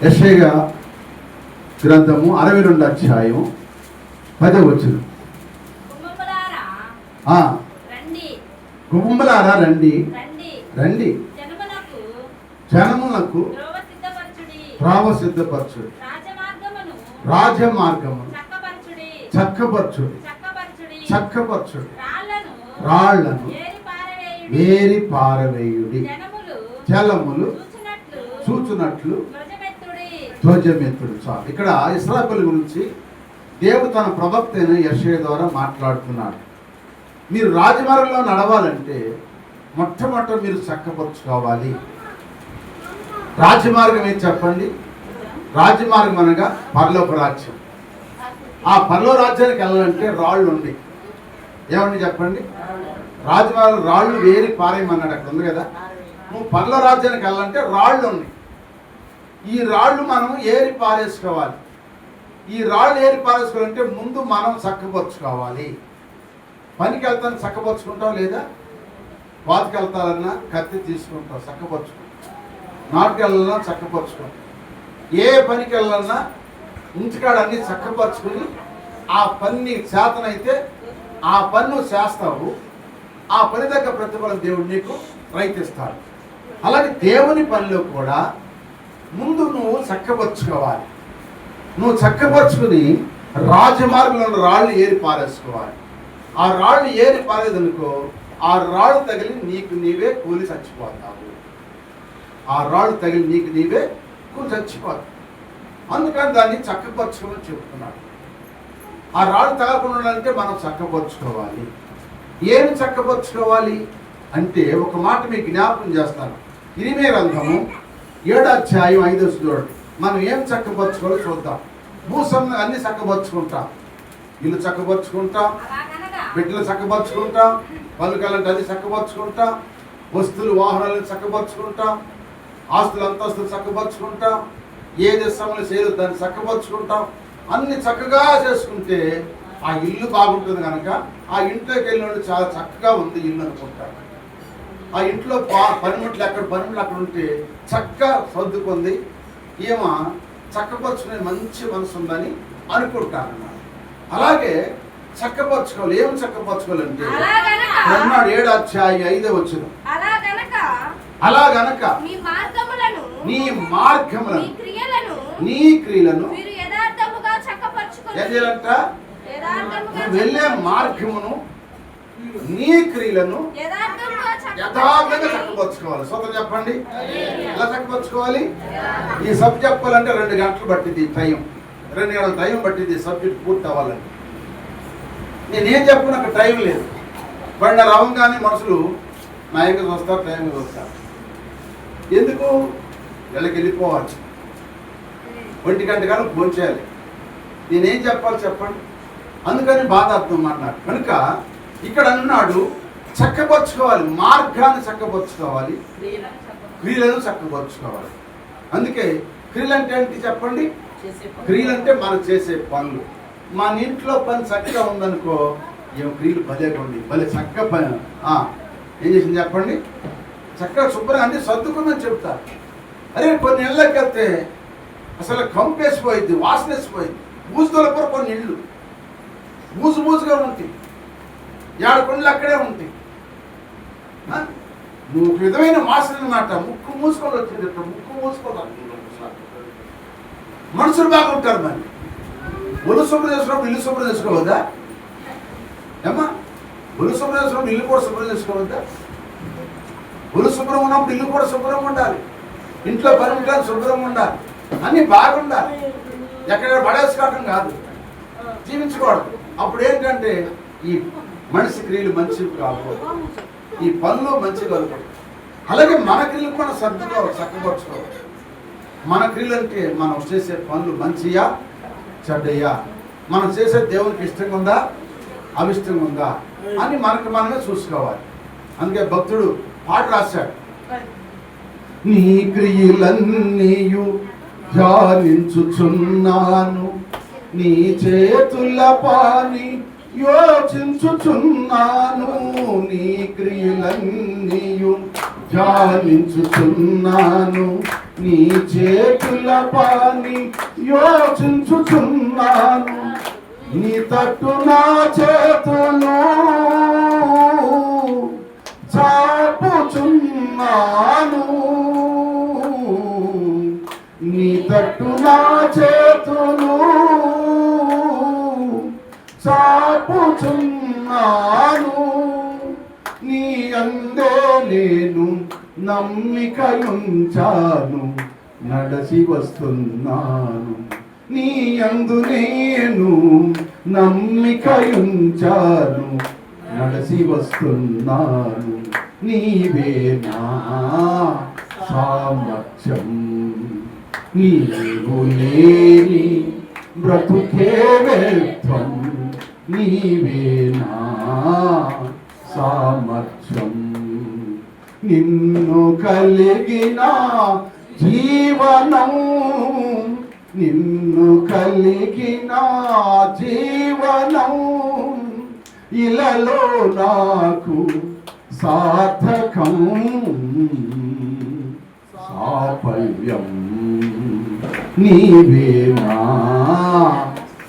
యెషయా గ్రంథము 62 అధ్యాయం 10వ వచనం. గుమ్మలారా రండి, రండి, జనములకు త్రోవ సిద్ధపరచుడి, రాజమార్గమును చక్కపరచుడి, రాళ్లను వేరి పారవేయుడి, జలములు చూచునట్లు ధ్వజమెత్తుడు. చాలు. ఇక్కడ ఇశ్రాయేలు గురించి దేవుడు తన ప్రవక్త అయిన యెషయా ద్వారా మాట్లాడుతున్నాడు. మీరు రాజమార్గంలో నడవాలంటే మొట్టమొదట మీరు చక్కపరుచుకోవాలి. రాజమార్గం ఏం చెప్పండి? రాజమార్గం అనగా పరలోక రాజ్యం. ఆ పరలోక రాజ్యానికి వెళ్ళాలంటే రాళ్ళు ఉండి, ఏమండి చెప్పండి? రాజమార్గం రాళ్ళు వేరి పారేయమన్నాడు, అక్కడ ఉంది కదా. నువ్వు పరలోక రాజ్యానికి వెళ్ళాలంటే రాళ్ళు ఉన్నాయి. ఈ రాళ్ళు మనం ఏరి పారేసుకోవాలి. ఈ రాళ్ళు ఏరి పారేసుకోవాలంటే ముందు మనం చక్కపరుచుకోవాలి. పనికి వెళ్తాను చక్కపరుచుకుంటావు, లేదా వాతికి వెళ్తారన్నా కత్తి తీసుకుంటావు చక్కపరుచుకుంటావు, నాటుకు వెళ్ళాలన్నా చక్కపరుచుకుంటావు, ఏ పనికి వెళ్ళాలన్నా ఇంటికాడ అన్ని చక్కపరుచుకుని ఆ పని చేతనైతే ఆ పని నువ్వు చేస్తావు. ఆ పని దగ్గర ప్రతిఫలం దేవుడు నీకు రైతిస్తాడు. అలాగే దేవుని పనిలో కూడా ముందు నువ్వు చక్కపరుచుకోవాలి. నువ్వు చక్కపరుచుకుని రాజమార్గంలో రాళ్ళు ఏరి పారేసుకోవాలి. ఆ రాళ్ళు ఏరి పారేదనుకో, ఆ రాళ్ళు తగిలి నీకు నీవే కూలి చచ్చిపోతావు. ఆ రాళ్ళు తగిలి నీకు నీవే కూలి చచ్చిపోతావు. అందుకని దాన్ని చక్కపరుచుకోమని చెప్తున్నాడు. ఆ రాళ్ళు తగలకుండా అంటే మనం చక్కపరుచుకోవాలి. ఏమి చక్కపరుచుకోవాలి అంటే ఒక మాట మీకు జ్ఞాపకం చేస్తాను. ఇరిమియా గ్రంథము 7వ అధ్యాయం 5వ చూడండి. మనం ఏం చక్కపరుచుకోవాలో చూద్దాం. భూసంలో అన్ని చక్కపరుచుకుంటాం, ఇల్లు చక్కపరుచుకుంటాం, బిడ్డలు చక్కపరుచుకుంటాం, పలుకలంటే అన్ని చక్కపరుచుకుంటాం, వస్తువులు వాహనాలను చక్కపరుచుకుంటాం, ఆస్తులు అంతస్తులు చక్కపరుచుకుంటాం, ఏది సమయంలో చేయదు దాన్ని చక్కపరుచుకుంటాం. అన్ని చక్కగా చేసుకుంటే ఆ ఇల్లు బాగుంటుంది కనుక ఆ ఇంట్లోకి వెళ్ళినప్పుడు చాలా చక్కగా ఉంది ఇల్లు అనుకుంటారు. ఆ ఇంట్లో పనిముట్లు అక్కడ ఉంటే చక్కగా సర్దుకుంది, ఏమో చక్కపరుచుకునే మంచి మనసు ఉందని అనుకుంటారన్నమాట. అలాగే చక్కపరుచుకోవాలి. ఏం చక్కపరుచుకోవాలంటే 7వ అధ్యాయం 5వ వచనం. అలా గనక నీ మార్గములను నీ క్రియలను ఏదంట వెళ్ళే మార్గమును నీ క్రియలను యథార్థంగా చక్కపరుచుకోవాలి. సోదరు చెప్పండి, ఎలా చక్కపరుచుకోవాలి? ఈ సబ్జెక్ట్ చెప్పాలంటే 2 గంటలు పట్టింది టైం, 2 గంటల టైం పట్టింది సబ్జెక్ట్ పూర్తి అవ్వాలని. నేనేం చెప్పు, నాకు టైం లేదు. బండ రావంగానే మనుషులు నాయకులు వస్తారు, టైం వస్తారు. ఎందుకు? వీళ్ళకి వెళ్ళిపోవాలి, 1 గంట కాలం ఫోన్ చేయాలి. నేనేం చెప్పాలి చెప్పండి? అందుకని బాధ అర్థం అన్నాడు. కనుక ఇక్కడ అన్నాడు చక్కపరుచుకోవాలి, మార్గాన్ని చక్కపరుచుకోవాలి, క్రియలను చక్కపరుచుకోవాలి. అందుకే క్రియలు అంటే ఏంటి చెప్పండి? క్రియలు అంటే మనం చేసే పనులు. మన ఇంట్లో పని చక్కగా ఉందనుకో, ఏమో క్రియలు భలేకండి, భలే చక్కగా పని ఏం చేసింది చెప్పండి? చక్కగా శుభ్రంగా అన్ని సర్దుకుందని చెప్తారు. అరే కొన్ని ఇళ్ళకి వెళ్తే అసలు కంపేసిపోయింది, వాసన వేసిపోయింది, బూజుదొలపరు. కొన్ని ఇళ్ళు బూజుగా ఉంటాయి, 7 కొండలు అక్కడే ఉంటాయి. నువ్వు ఒక విధమైన వాసన అన్నమాట. ముక్కు మూసుకొని వచ్చింది, ముక్కు మూసుకోవాలి. మనుషులు బాగుంటారు. మరి ఒళ్ళు శుభ్రం చేసుకున్నప్పుడు ఇల్లు శుభ్రం చేసుకోవద్దా? ఏమ్మా, ఒళ్ళు శుభ్రం చేసుకున్నప్పుడు ఇల్లు కూడా శుభ్రం చేసుకోవద్దా? ఒళ్ళు శుభ్రం ఉన్నప్పుడు ఇల్లు కూడా శుభ్రంగా ఉండాలి, ఇంట్లో పని ఉండాలి, శుభ్రంగా ఉండాలి, అన్నీ బాగుండాలి. ఎక్కడ పడేసుకోవడం కాదు, జీవించుకోవడం. అప్పుడు ఏంటంటే ఈ మనిషి క్రియలు మంచివి కావు, ఈ పనులు మంచిగా కలుగుతాయి. అలాగే మన క్రియలు మనం సర్దుకోవాలి, చక్కపరుచుకోవాలి. మన క్రియలు అంటే మనం చేసే పనులు మంచియా చెడ్డయ్యా, మనం చేసే దేవునికి ఇష్టంగా ఉందా అవిష్టంగా ఉందా అని మనకు మనమే చూసుకోవాలి. అందుకే భక్తుడు పాట రాశాడు, నీ క్రియలన్నీయు ధ్యానించుచున్నాను, నీ చేతుల పాని యోచించుచున్నాను నీ క్రియలన్నీయు ధ్యానించుచున్నాను నీ చేతుల పని యోచించుచున్నాను నీ తట్టు నా చేతులు చాపుచున్నాను నీ తట్టు నా చేతులు చాపుచున్నాను నీ అందే నేను నమ్మికయుంచాను నడసి వస్తున్నాను నీ యందు నేను నమ్మికయుంచాను నడసి వస్తున్నాను నీవే నా సామర్థ్యం నీవు లేని బ్రతుకే వ్యర్థం నీవే నా సామర్థ్యం నిన్ను కలిగిన జీవనం నిన్ను కలిగిన జీవనం ఇలలో నాకు సార్థకం సాఫల్యం నీవే నా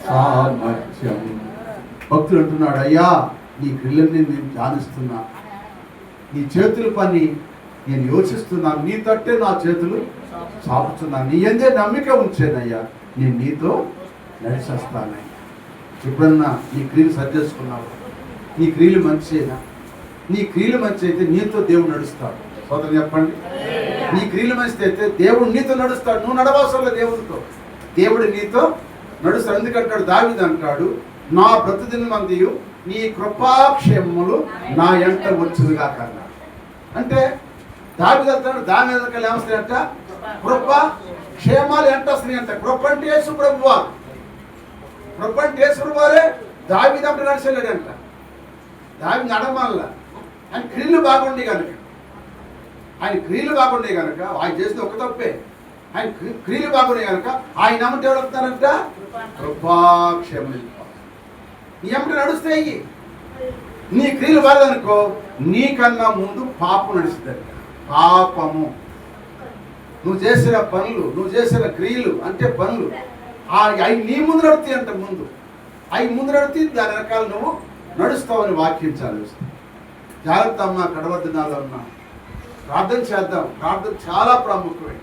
సామర్థ్యం. భక్తులు అంటున్నాడు, అయ్యా నీ క్రియలని నేను ధ్యానిస్తున్నా, నీ చేతుల పని నేను యోచిస్తున్నాను, నీ తట్టే నా చేతులు చాపుతున్నాను, నీ ఎందే నమ్మిక ఉంచానయ్యా, నేను నీతో నడిచేస్తానయ్యా. ఎప్పుడన్నా నీ క్రియలు సరి చేసుకున్నావు, నీ క్రియలు మంచిదేనా? నీ క్రియలు మంచి అయితే నీతో దేవుడు నడుస్తాడు. సోదరు చెప్పండి, నీ క్రియలు మంచిది అయితే దేవుడు నీతో నడుస్తాడు. నువ్వు నడవసరం లేదు దేవుడితో, దేవుడు నీతో నడుస్తాడు. ఎందుకంటాడు దావీదు అంటాడు, నా ప్రతిదినమంతయు నీ కృపాక్షేమములు నా ఎంట వచ్చుదుగా కన్నా. అంటే దావీదు అంటాడు, దాని మీద ఏమొస్తాయంట? కృప క్షేమాలు ఎంట వస్తున్నాయంట. కృప అంటే యేసు ప్రభువారు, కృప అంటే యేసు ప్రభువారే దావీదు అంటే నడిచేలేడంట. దావీదు నడమల్ల ఆయన క్రియలు బాగుండే కనుక, ఆయన క్రియలు బాగుండే కనుక, ఆయన చేసిన ఒక తప్పే, ఆయన క్రియలు బాగుండే కనుక ఆయన ఏమంటే ఎవరుతారంట? కృపాక్షేమం. నీ ఏమంటే నడుస్తాయి. నీ క్రియలు బాగదనుకో, నీకన్నా ముందు పాపం నడుస్తుంది. పాపము, నువ్వు చేసిన పనులు, నువ్వు చేసిన క్రియలు అంటే పనులు అవి నీ ముందు నడుతాయి అంట. ముందు అవి ముందు నడుతాయి, దాని రకాలు నువ్వు నడుస్తావని వాక్యం చదివిస్తావు. జాగ్రత్త అమ్మ, కడవద్దినాల్లో ఉన్నా ప్రార్థన చేద్దాం. ప్రార్థన చాలా ప్రాముఖ్యమైన.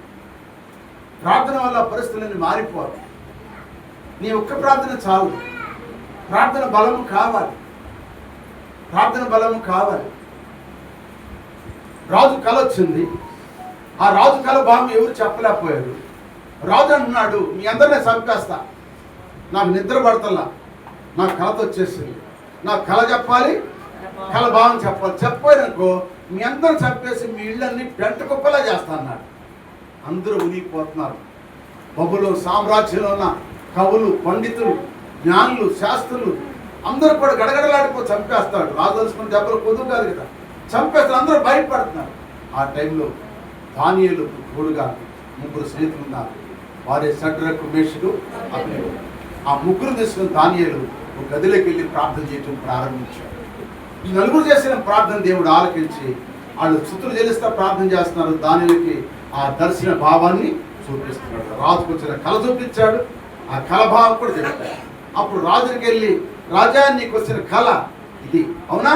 ప్రార్థన వల్ల పరిస్థితులన్నీ మారిపోవాలి. నీ ఒక్క ప్రార్థన చాలు, ప్రార్థన బలము కావాలి, ప్రార్థన బలము కావాలి. రాజు కల వచ్చింది, ఆ రాజు కల భావం ఎవరు చెప్పలేకపోయారు. రాజు అంటున్నాడు, మీ అందరినీ చంపేస్తా, నాకు నిద్ర పడతల్లా, నాకు కలత వచ్చేసింది, నాకు కళ చెప్పాలి, కళ భావం చెప్పాలి. చెప్పారనుకో మీ అందరూ చంపేసి మీ ఇళ్ళన్నీ పెంట కుప్పలా చేస్తా అన్నాడు. అందరూ ఉనిగిపోతున్నారు. బబులు సామ్రాజ్యంలో ఉన్న కవులు, పండితులు, జ్ఞానులు, శాస్త్రులు అందరూ కూడా గడగడలాడిపో చంపేస్తాడు. రాజు తెలుసుకుని దెబ్బలు కొద్దు కాదు కదా, చంపేస్తారు. అందరూ భయపడుతున్నారు. ఆ టైంలో దానియేలు తోడుగా ముగ్గురు స్నేహితులు ఉన్నారు. వారే షడ్రకు, మేషుడు, అబేద్నెగో. ఆ ముగ్గురు తీసుకుని దానియేలు ఒక గదిలోకి వెళ్ళి ప్రార్థన చేయడం ప్రారంభించాడు. ఈ నలుగురు చేసిన ప్రార్థన దేవుడు ఆలకించి వాళ్ళు స్తుతులు చెల్లిస్తా ప్రార్థన చేస్తున్నారు. దానిలోకి ఆ దర్శన భావాన్ని చూపిస్తున్నాడు. రాజుకు వచ్చిన కళ చూపించాడు, ఆ కళ భావం కూడా చెప్పాడు. అప్పుడు రాజుకి వెళ్ళి, రాజా నీకు వచ్చిన కళ ఇది అవునా?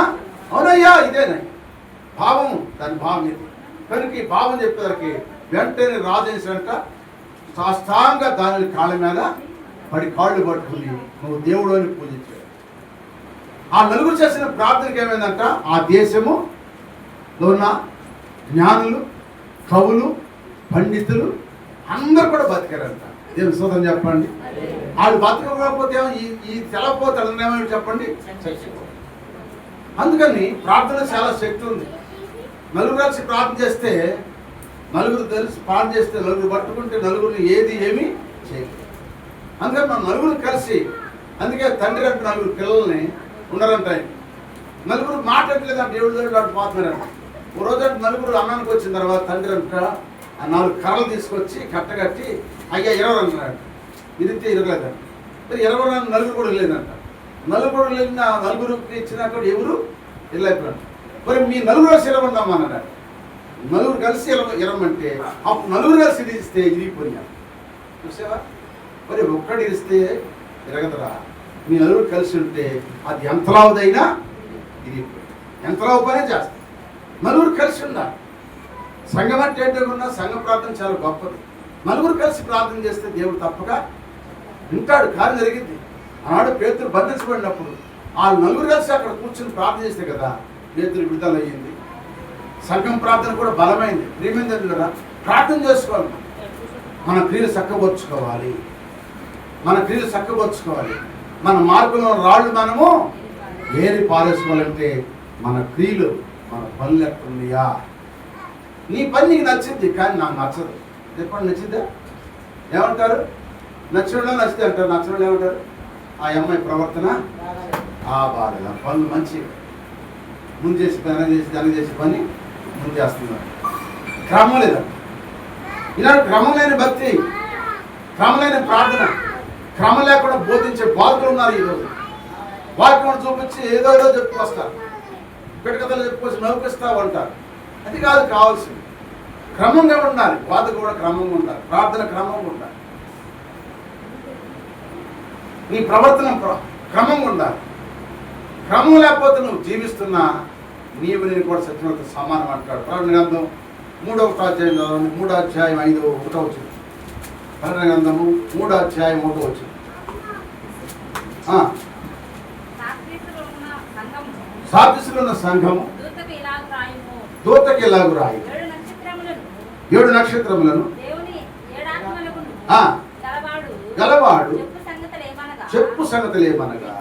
అవునయ్యా ఇదేనా భావము, దాని భావం ఇది కనుక ఈ భావం చెప్పేసరికి వెంటనే రాజు చేసినట్ట సాష్టాంగ దాని కాళ్ళ మీద పడి కాళ్ళు పట్టుకుని నువ్వు దేవుడు అని పూజించాడు. ఆ నలుగురు చేసిన ప్రార్థనకి ఏమైందంట, ఆ దేశము ఉన్న జ్ఞానులు, కవులు, పండితులు అందరూ కూడా బతికారంట. దేవుని స్తోత్రం చెప్పండి. వాళ్ళు బతకకపోతే ఈ తెలపోతాడు ఏమైనా చెప్పండి. అందుకని ప్రార్థన చాలా శక్తి ఉంది. నలుగురు కలిసి ప్రార్థన చేస్తే, నలుగురు కలిసి ప్రార్థన చేస్తే, నలుగురు పట్టుకుంటే నలుగురిని ఏది ఏమీ చేయలేదు. అందుకని మనం నలుగురు కలిసి, అందుకే తండ్రి అంటే నలుగురు పిల్లల్ని ఉన్నారంట. నలుగురు మాట్లాడలేదంటే దేవుడు దేవుడు అటు పోతున్నారంట. ఓ రోజు అంటే నలుగురు అన్నానికి వచ్చిన తర్వాత తండ్రి అంట ఆ 4 కర్రలు తీసుకొచ్చి కట్టగట్టి, అయ్యా 20 అన్నాడు. ఇదితే 20 మరి 20 నలుగురు కూడా లేదంట. నలుగురికి ఇచ్చినాక ఎవరు వెళ్ళైపోయాడు. మరి మీ నలుగురు కలిసి ఇరవన్నామన్నాడు. నలుగురు కలిసి ఇరమంటే అప్పుడు నలుగురు కలిసి ఇరిస్తే ఇరిగిపోయినాడు. చూసావా? మరి ఒక్కడు ఇరిస్తే ఇరగదరా. మీ నలుగురు కలిసి ఉంటే అది ఎంతలావుదైనా ఇరిగిపోయింది. ఎంతలావు పనే చేస్తాం. నలుగురు కలిసి ఉండాలి. సంఘం అంటే ఏంటో సంఘ ప్రార్థన చాలా గొప్పది. నలుగురు కలిసి ప్రార్థన చేస్తే దేవుడు తప్పక వింటాడు. కార్యం జరిగింది. ఆనాడు పేతురు బంధించబడినప్పుడు ఆ నలుగురు కలిసి అక్కడ కూర్చొని ప్రార్థన చేస్తే కదా పేతురు విడుదల అయ్యింది. సంఘం ప్రార్థన కూడా బలమైంది. ప్రియమైంది కదా, ప్రార్థన చేసుకోవాలి. మన క్రియలు చక్కబరుచుకోవాలి. మన మార్గంలో రాళ్ళు మనము ఏరి పారేసుకోవాలంటే మన క్రియలు, మన పనులు ఎక్కడున్నాయా? నీ పని నీకు నచ్చింది, కానీ నాకు నచ్చదు. చెప్పండి, నచ్చిందా? ఏమంటారు? నచ్చడం నచ్చితే అంటారు. నచ్చడం ఏమంటారు? ఆ అమ్మాయి ప్రవర్తన బాగా పనులు మంచి ముందు చేసి దాని చేసి పని ముందు చేస్తున్నారు. క్రమం లేదా? ఇలాంటి క్రమం లేని భక్తి, క్రమం లేని ప్రార్థన, క్రమం లేకుండా బోధించే బాధకులు ఉన్నారు ఈరోజు. వాక్యం చూపించి ఏదో చెప్పుకొస్తారు. పిటకథలు చెప్పుకొచ్చి నవ్వుకిస్తావు అంటారు. అది కాదు కావాల్సింది. క్రమంగా ఉండాలి. బాధ కూడా క్రమంగా ఉండాలి. ప్రార్థన క్రమంగా ఉండాలి. నీ ప్రవర్తన క్రమంగా ఉండాలి. క్రమం లేకపోతే నువ్వు జీవిస్తున్నా నీవు నేను కూడా సత్యవత సమానం అంటాడు. ప్రకటన గ్రంథం 3వ అధ్యాయం 3వ అధ్యాయం 5వ వచనం. ప్రకటన గ్రంథము 3వ అధ్యాయం 1వ వచనం. సార్దీసులో ఉన్న సంఘము దూతకి ఇలాగు రాయి. 7 నక్షత్రములను గలవాడు చెప్పు సంగతులు ఏమనగా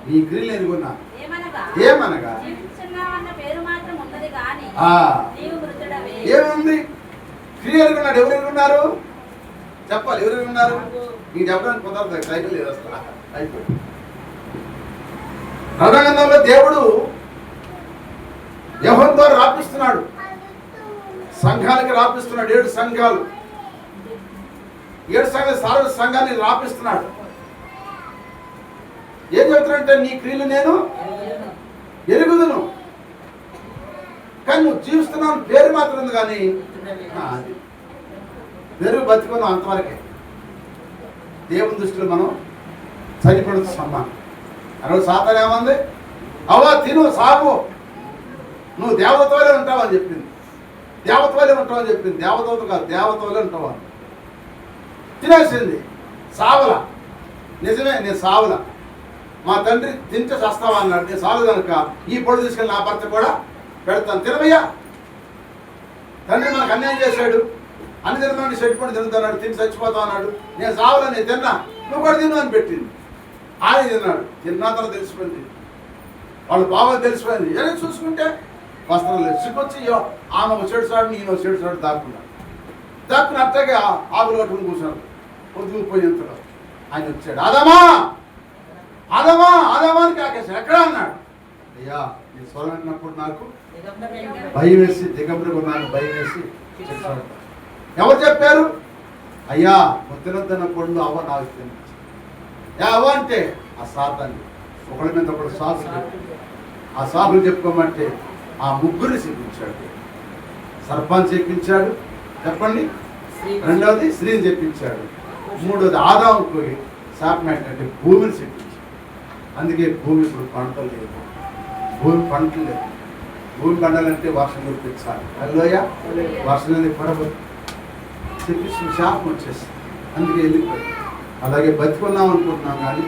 నీ క్రియలు ఎరుగున్నా ఏమనగా ఏముంది? క్రియ ఎరుగున్నాడు. ఎవరు ఎరుగున్నారు చెప్పాలి. ఎవరు ఎరుగున్నారు? నీకు చెప్పడానికి కుదరదు. సైకిల్ లేదు అసలు. అయిపోయింది. ప్రకటనలో దేవుడు యోహాను ద్వారా రాపిస్తున్నాడు. సంఘానికి రాపిస్తున్నాడు. 7 సంఘాలు 7 సంఘాలు సార్వ సంఘాన్ని రాపిస్తున్నాడు. ఏం చెప్తున్నాడంటే నీ క్రియలు నేను ఎరుగుదును, కానీ నువ్వు జీవిస్తున్నావు పేరు మాత్రం ఉంది. కానీ పెరుగు బతికున్నావు అంతవరకే. దేవుని దృష్టిలో మనం చనిపోవడం సమానం. అరవై సాతాను ఏమంది? అవ్వా తిను సాగు, నువ్వు దేవతలే ఉంటావు అని చెప్పింది. దేవతలే ఉంటావని చెప్పింది. దేవతలు కాదు, దేవతలే ఉంటావు అని తినేసింది. సావల. నిజమే, నేను సావల. మా తండ్రి తింటే చస్తావా అన్నాడు. నేను సాగు కనుక ఈ పొడి తీసుకెళ్ళి నా భర్త కూడా పెడతాను. తినవయ్యా, తండ్రి మనకు అన్యాయం చేశాడు. అన్ని తినమని చెట్టుపడి తింటున్నాడు. తిని చచ్చిపోతావు అన్నాడు. నేను సావలా, నేను తిన్నా, నువ్వు కూడా తిను అని పెట్టింది. ఆయన తిన్నాడు. తిన్నా తర్వాత తెలిసిపోయింది. వాళ్ళు బాగా తెలిసిపోయింది. ఏదో చూసుకుంటే వస్త్రం లేదు. సిగ్గొచ్చి ఆమె ఒక చెడు సాడు, నేను ఒక చెడు సాడు దాక్కుని అట్టగా ఆకులు కట్టుకుని కూర్చున్నాడు. పొద్దుకుపోయేంతలో ఆయన వచ్చాడు. ఆదామా ఆదామా ఆదామా అని కాకేశాడు. ఎక్కడ అన్నాడు? అయ్యా నీ స్వరం విన్నప్పుడు నాకు భయం వేసి దిగంబరిగా నాకు భయం వేసి చెప్పాడు. ఎవరు చెప్పారు? అయ్యా తినొద్దన్న పండు అవ్వ నాకు తిని. అవ్వ అంటే ఆ సాతాన్ని ఒకరి మీద ఒకడు సాకులు, ఆ సాకులు చెప్పుకోమంటే ఆ ముగ్గురిని చెప్పించాడు. సర్పాన్ని చెప్పించాడు. చెప్పండి. రెండవది స్త్రీని చెప్పించాడు. మూడవది ఆదాముకు శాపం ఏంటంటే భూమిని చెప్పించాడు. అందుకే భూమి ఇప్పుడు పంటలు లేదు. భూమి పంటలు లేదు. భూమి పండాలంటే వర్షం కురిపించాలి. అల్లోయ వర్షం అనేది పడబోదు చెప్పేసి శాపం వచ్చేసి అందుకే వెళ్ళిపోయింది. అలాగే బతికున్నాం అనుకుంటున్నాం, కానీ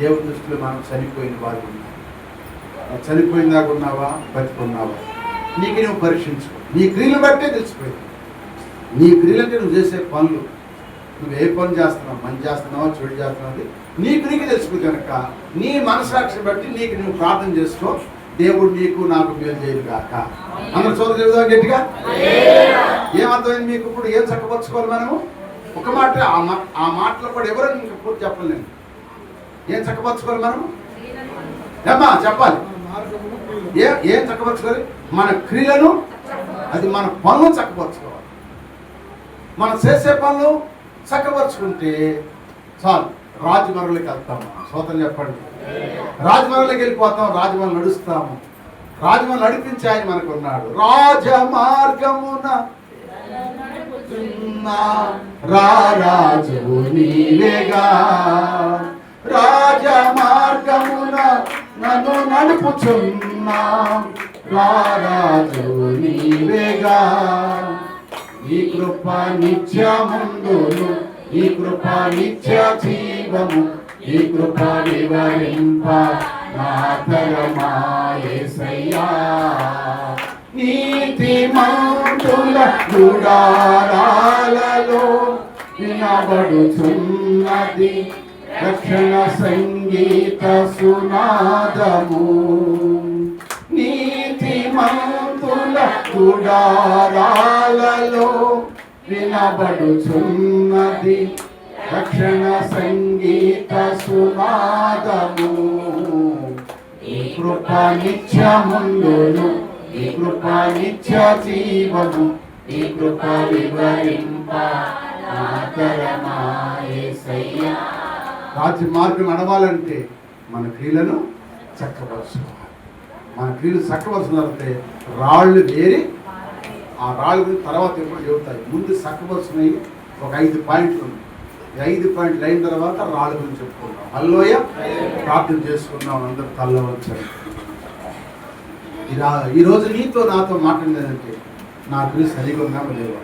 దేవుడి దృష్టిలో మనం చనిపోయిన వారు ఉన్నాం. చనిపోయిన దాకా ఉన్నావా, బతికున్నావా? నీకు నువ్వు పరీక్షించుకో. నీ క్రియలు బట్టే తెలిసిపోయింది. నీ క్రియలు అంటే నువ్వు చేసే పనులు, నువ్వు ఏ పని చేస్తున్నావు, మంచి చేస్తున్నావా చెడు చేస్తున్నావు, నీకు తెలిసిపోయి కనుక నీ మనసాక్షిని బట్టి నీకు నువ్వు ప్రార్థన చేసుకో. దేవుడు నీకు నాకు మేలు చేయదు కాక. అందరూ చదువు చెబుదాం గట్టిగా. ఏమర్థమైంది మీకు? ఇప్పుడు ఏం చక్కపరచుకోవాలి మనము? ఒక మాట, ఆ మాటలో కూడా ఎవరైనా ఇంకా పూర్తి చెప్పలేను. ఏం చక్కపరచుకోవాలి మనము? ఏమ్మా చెప్పాలి. ఏం చక్కపరచుకోవాలి? మన క్రియలను, అది మన పనులను చక్కపరచుకోవాలి. మనం చేసే పనులు చక్కపరుచుకుంటే చాలు. రాజమరలోకి వెళ్తాము. స్తోత్రం చెప్పండి. రాజమరలోకి వెళ్ళిపోతాం, రాజమరలు నడుస్తాము. రాజమరలు నడిపించి ఆయన మనకు ఉన్నాడు. రాజమార్గమున రారాజు నీవేగా, రాజమార్గమున నన్ను నడుపుచున్నా రారాజు నీవేగా. ఈ కృప నిత్యముందును, ఈ కృప నిత్య జీవము, ఈ కృప వివరింప నా తరమా యేసయ్యా. నీతిమంతుల గుడారాలలో వినబడుచున్నది రక్షణ సంగీత సునాదము. నీతిమంతుల గుడారాలలో వినబడుచున్నది రక్షణ సంగీత సునాదము. ఈ కృప నిత్యముందును, ఈ కృప నిత్య జీవము, ఈ కృప వివరింప నా తరమా యేసయ్యా. రాజ్య మార్గం నడవాలంటే మన క్రియలను చక్కపరచుకోవాలి. మన క్రియలు చక్కపరచుకుంటే రాళ్ళు వేరి, ఆ రాళ్ళు గురించి తర్వాత ఎప్పుడు చెబుతాయి. ముందు చక్కపరుచుకున్నాయి ఒక 5 పాయింట్లు ఉన్నాయి. 5 పాయింట్లు అయిన తర్వాత రాళ్ళ గురించి చెప్పుకుందాం. హల్లెలూయ. ప్రార్థన చేసుకుందాం. అందరూ తల్ల వచ్చారు. ఈరోజు నీతో నాతో మాట్లాడేదంటే నా గురించి సరిగా ఉన్నామో లేవా.